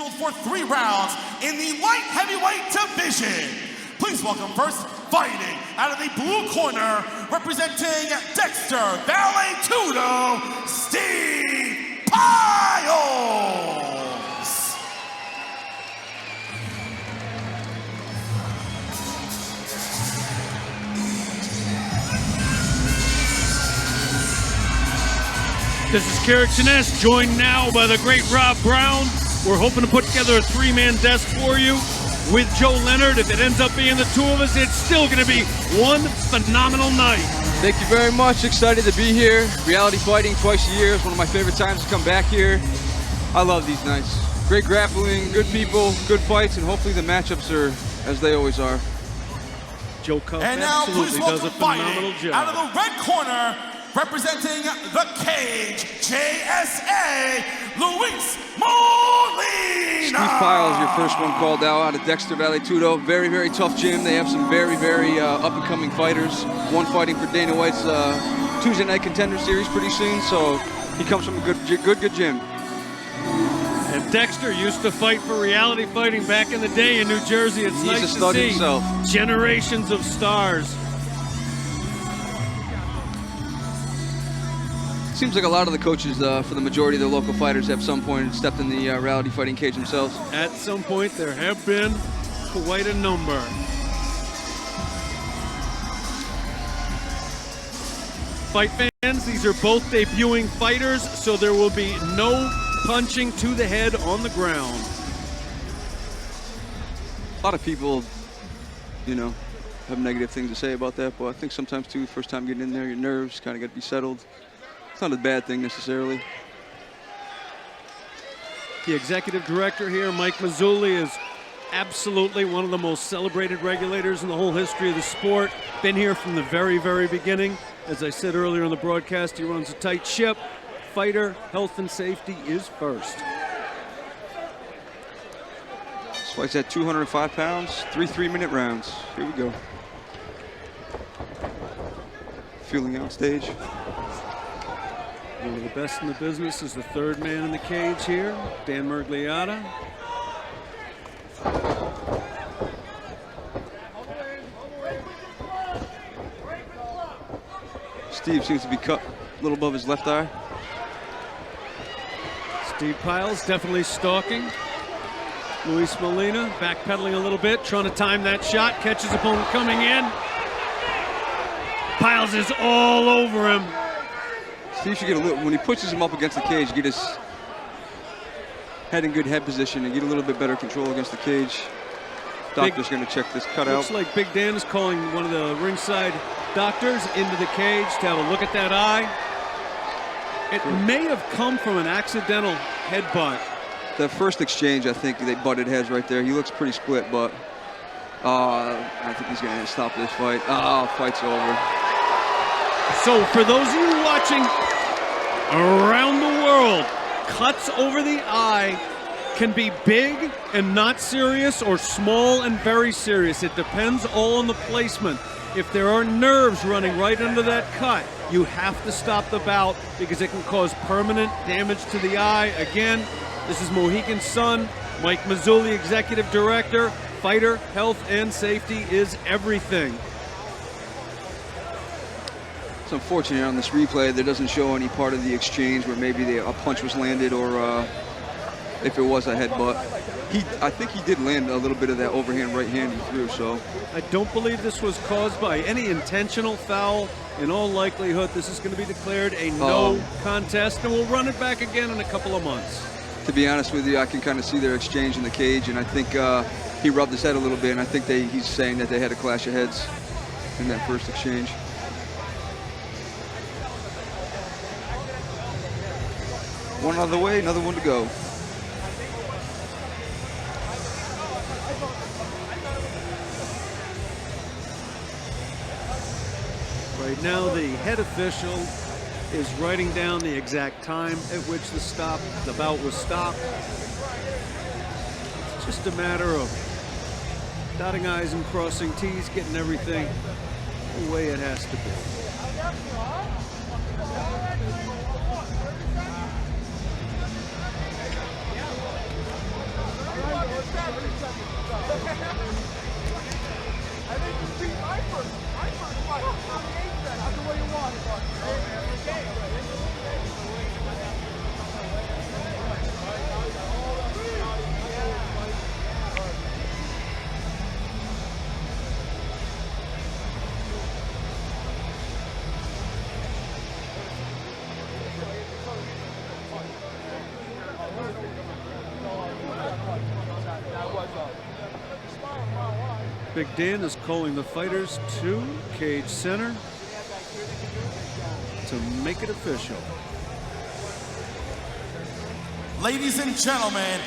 scheduled for 3 rounds in the light heavyweight division. Please welcome first, fighting out of the blue corner, representing Dexter Valley Tudo, Steve Pyles. This is Carrick Chiness, joined now by the great Rob Brown. We're hoping to put together a 3-man desk for you with Joe Leonard. If it ends up being the 2 of us, it's still going to be one phenomenal night. Thank you very much. Excited to be here. Reality fighting twice a year is one of my favorite times to come back here. I love these nights. Great grappling, good people, good fights, and hopefully the matchups are as they always are. Joe Cuff And now absolutely does a phenomenal job. Out of the red corner, representing the cage, JSA, Luis Molina. Steve Pyles, your first one called out of Dexter Valley Tudo. Very, very tough gym. They have some very, very up-and-coming fighters. One fighting for Dana White's Tuesday Night Contender Series pretty soon, so he comes from a good gym. And Dexter used to fight for reality fighting back in the day in New Jersey. It's nice to see himself. Generations of stars. Seems like a lot of the coaches for the majority of the local fighters have some point stepped in the reality fighting cage themselves. At some point, there have been quite a number. Fight fans, these are both debuting fighters, so there will be no punching to the head on the ground. A lot of people, you know, have negative things to say about that, but I think sometimes too, first time getting in there, your nerves kind of got to be settled. It's not a bad thing necessarily. The executive director here, Mike Mazzulli, is absolutely one of the most celebrated regulators in the whole history of the sport. Been here from the very, very beginning. As I said earlier in the broadcast, he runs a tight ship. Fighter health and safety is first. This fight's at 205 pounds, 3 3-minute rounds. Here we go. Feeling out stage. One of the best in the business is the 3rd man in the cage here, Dan Mergliata. Steve seems to be cut a little above his left eye. Steve Pyles definitely stalking. Luis Molina backpedaling a little bit, trying to time that shot, catches opponent coming in. Pyles is all over him. Steve should get a little, when he pushes him up against the cage, get his head in good head position and get a little bit better control against the cage. Doctor's going to check this cutout. Looks like Big Dan is calling one of the ringside doctors into the cage to have a look at that eye. It may have come from an accidental headbutt. That first exchange, I think they butted heads right there. He looks pretty split, but I think he's going to stop this fight. Fight's over. So for those of you watching around the world, cuts over the eye can be big and not serious or small and very serious. It depends all on the placement. If there are nerves running right under that cut, you have to stop the bout because it can cause permanent damage to the eye. Again, this is Mohegan's son, Mike Mazzulli, executive director. Fighter health and safety is everything. It's unfortunate on this replay there doesn't show any part of the exchange where maybe a punch was landed or if it was a headbutt. I think he did land a little bit of that overhand right hand he threw, so. I don't believe this was caused by any intentional foul. In all likelihood, this is going to be declared a no contest, and we'll run it back again in a couple of months. To be honest with you, I can kind of see their exchange in the cage, and I think he rubbed his head a little bit, and I think he's saying that they had a clash of heads in that first exchange. One out of the way, another one to go. Right now, the head official is writing down the exact time at which the bout was stopped. It's just a matter of dotting I's and crossing T's, getting everything the way it has to be. Big Dan is calling the fighters to cage center to make it official. Ladies and gentlemen,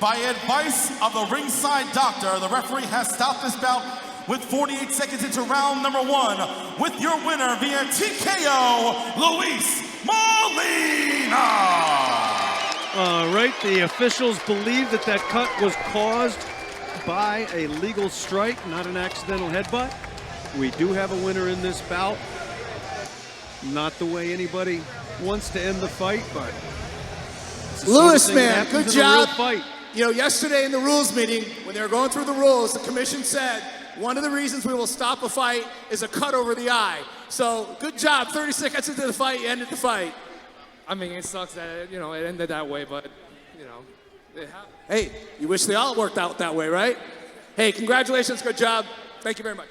by advice of the ringside doctor, the referee has stopped this bout with 48 seconds into round number 1 with your winner via TKO, Luis Molina. All right, the officials believe that that cut was caused by a legal strike, not an accidental headbutt. We do have a winner in this bout. Not the way anybody wants to end the fight, but Lewis, man, good job. Fight. You know, yesterday in the rules meeting, when they were going through the rules, the commission said one of the reasons we will stop a fight is a cut over the eye. So, good job. 30 seconds into the fight, you ended the fight. I mean, it sucks that, you know, it ended that way, but, you know, it happened. Hey, you wish they all worked out that way, right? Hey, congratulations. Good job. Thank you very much.